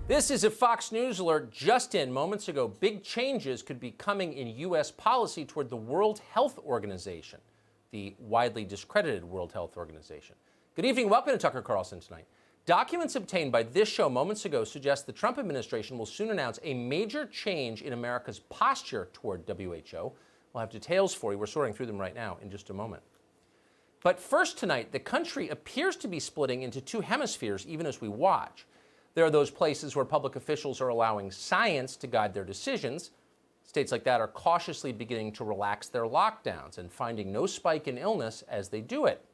This is a Fox News alert just in moments ago. Big changes could be coming in U.S. policy toward the World Health Organization, the widely discredited World Health Organization. Good evening. Welcome to Tucker Carlson Tonight. Documents obtained by this show moments ago suggest the Trump administration will soon announce a major change in America's posture toward WHO. We'll have details for you. We're sorting through them right now in just a moment. But first tonight, the country appears to be splitting into two hemispheres even as we watch. There are those places where public officials are allowing science to guide their decisions. States like that are cautiously beginning to relax their lockdowns and finding no spike in illness as they do it.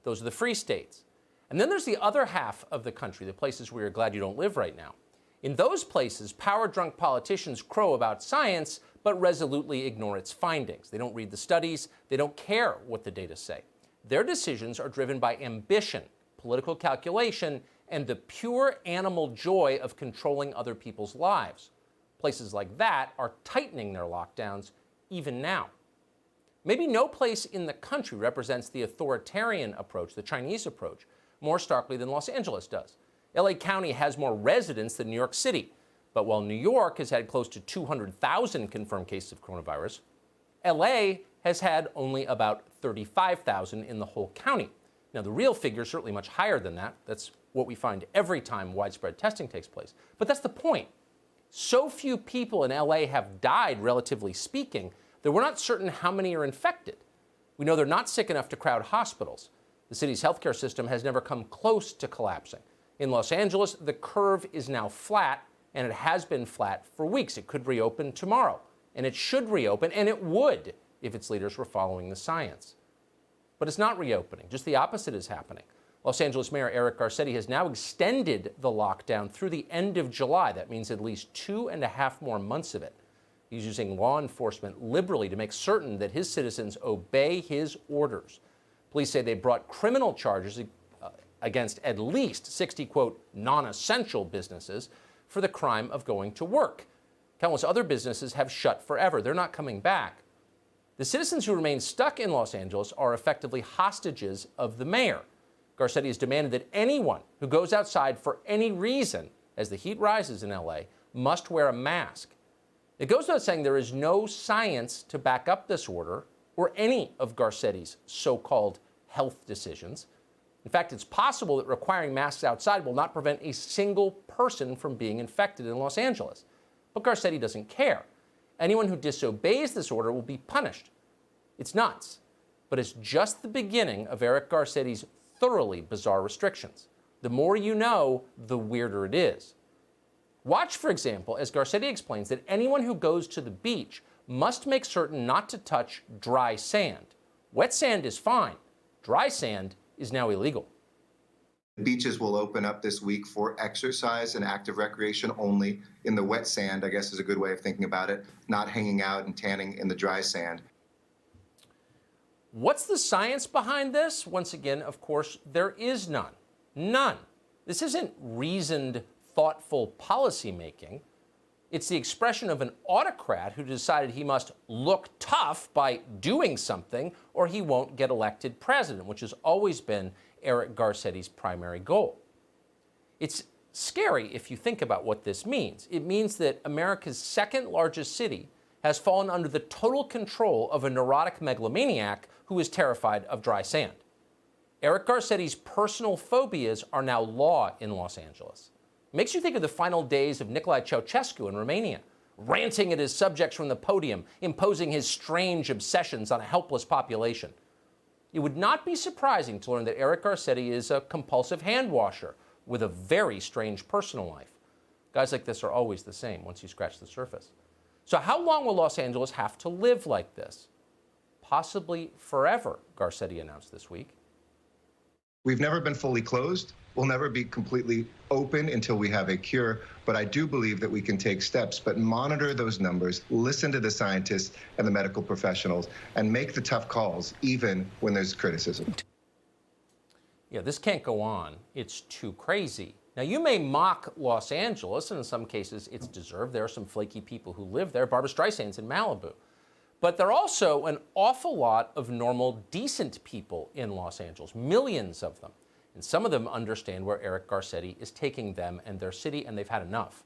Those are the free states. And then there's the other half of the country, the places where you're glad you don't live right now. In those places, power-drunk politicians crow about science, but resolutely ignore its findings. They don't read the studies. They don't care what the data say. Their decisions are driven by ambition, political calculation, and the pure animal joy of controlling other people's lives. Places like that are tightening their lockdowns even now. Maybe no place in the country represents the authoritarian approach, the Chinese approach, more starkly than Los Angeles does. LA County has more residents than New York City. But while New York has had close to 200,000 confirmed cases of coronavirus, LA has had only about 35,000 in the whole county. Now, the real figure is certainly much higher than that. That's what we find every time widespread testing takes place. But that's the point. So few people in LA have died, relatively speaking, that we're not certain how many are infected. We know they're not sick enough to crowd hospitals. The city's healthcare system has never come close to collapsing. In Los Angeles, the curve is now flat, and it has been flat for weeks. It could reopen tomorrow, and it should reopen, and it would if its leaders were following the science. But it's not reopening. Just the opposite is happening. Los Angeles Mayor Eric Garcetti has now extended the lockdown through the end of July. That means at least 2.5 more months of it. He's using law enforcement liberally to make certain that his citizens obey his orders. Police say they brought criminal charges against at least 60, quote, non-essential businesses for the crime of going to work. Countless other businesses have shut forever. They're not coming back. The citizens who remain stuck in Los Angeles are effectively hostages of the mayor. Garcetti has demanded that anyone who goes outside for any reason, as the heat rises in LA, must wear a mask. It goes without saying there is no science to back up this order or any of Garcetti's so-called health decisions. In fact, it's possible that requiring masks outside will not prevent a single person from being infected in Los Angeles. But Garcetti doesn't care. Anyone who disobeys this order will be punished. It's nuts, but it's just the beginning of Eric Garcetti's thoroughly bizarre restrictions. The more you know, the weirder it is. Watch, for example, as Garcetti explains that anyone who goes to the beach must make certain not to touch dry sand. Wet sand is fine. Dry sand is now illegal. Beaches will open up this week for exercise and active recreation only. In the wet sand, I guess is a good way of thinking about it, not hanging out and tanning in the dry sand. What's the science behind this? Once again, of course, there is none. None. This isn't reasoned, thoughtful policymaking. It's the expression of an autocrat who decided he must look tough by doing something or he won't get elected president, which has always been Eric Garcetti's primary goal. It's scary if you think about what this means. It means that America's second largest city has fallen under the total control of a neurotic megalomaniac who is terrified of dry sand. Eric Garcetti's personal phobias are now law in Los Angeles. It makes you think of the final days of Nicolae Ceausescu in Romania, ranting at his subjects from the podium, imposing his strange obsessions on a helpless population. It would not be surprising to learn that Eric Garcetti is a compulsive hand washer with a very strange personal life. Guys like this are always the same once you scratch the surface. So how long will Los Angeles have to live like this? Possibly forever, Garcetti announced this week. We've never been fully closed. We'll never be completely open until we have a cure. But I do believe that we can take steps, but monitor those numbers, listen to the scientists and the medical professionals, and make the tough calls, even when there's criticism. Yeah, this can't go on. It's too crazy. Now, you may mock Los Angeles, and in some cases it's deserved. There are some flaky people who live there. Barbra Streisand's in Malibu. But there are also an awful lot of normal, decent people in Los Angeles, millions of them. And some of them understand where Eric Garcetti is taking them and their city, and they've had enough.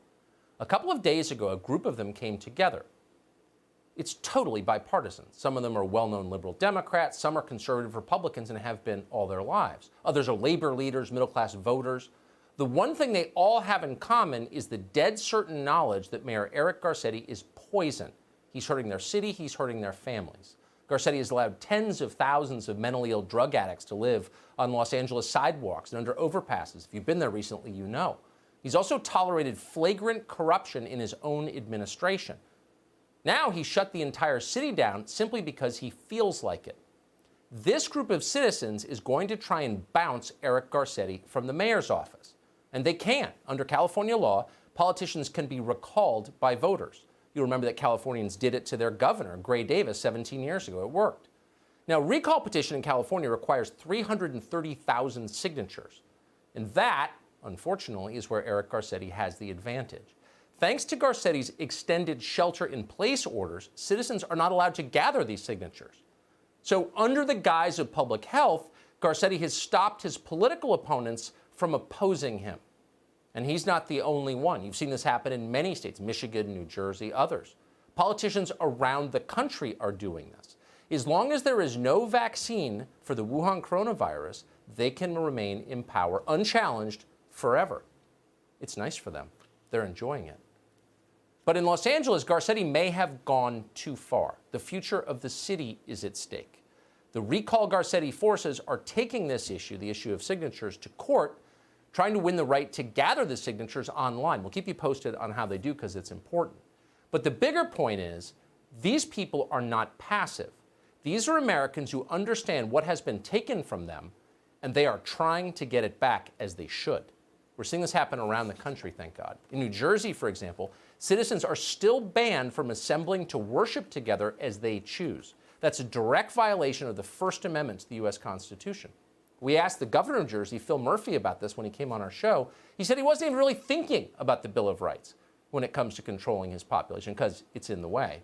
A couple of days ago, a group of them came together. It's totally bipartisan. Some of them are well-known liberal Democrats, some are conservative Republicans and have been all their lives. Others are labor leaders, middle-class voters. The one thing they all have in common is the dead certain knowledge that Mayor Eric Garcetti is poison. He's hurting their city, he's hurting their families. Garcetti has allowed tens of thousands of mentally ill drug addicts to live on Los Angeles sidewalks and under overpasses. If you've been there recently, you know. He's also tolerated flagrant corruption in his own administration. Now he shut the entire city down simply because he feels like it. This group of citizens is going to try and bounce Eric Garcetti from the mayor's office. And they can. Under California law, politicians can be recalled by voters. You remember that Californians did it to their governor, Gray Davis, 17 years ago. It worked. Now, recall petition in California requires 330,000 signatures. And that, unfortunately, is where Eric Garcetti has the advantage. Thanks to Garcetti's extended shelter-in-place orders, citizens are not allowed to gather these signatures. So under the guise of public health, Garcetti has stopped his political opponents from opposing him. And he's not the only one. You've seen this happen in many states, Michigan, New Jersey, others. Politicians around the country are doing this. As long as there is no vaccine for the Wuhan coronavirus, they can remain in power unchallenged forever. It's nice for them. They're enjoying it. But in Los Angeles, Garcetti may have gone too far. The future of the city is at stake. The recall Garcetti forces are taking this issue, the issue of signatures, to court, trying to win the right to gather the signatures online. We'll keep you posted on how they do because it's important. But the bigger point is, these people are not passive. These are Americans who understand what has been taken from them, and they are trying to get it back as they should. We're seeing this happen around the country, thank God. In New Jersey, for example, citizens are still banned from assembling to worship together as they choose. That's a direct violation of the First Amendment to the U.S. Constitution. We asked the governor of Jersey, Phil Murphy, about this when he came on our show. He said he wasn't even really thinking about the Bill of Rights when it comes to controlling his population because it's in the way.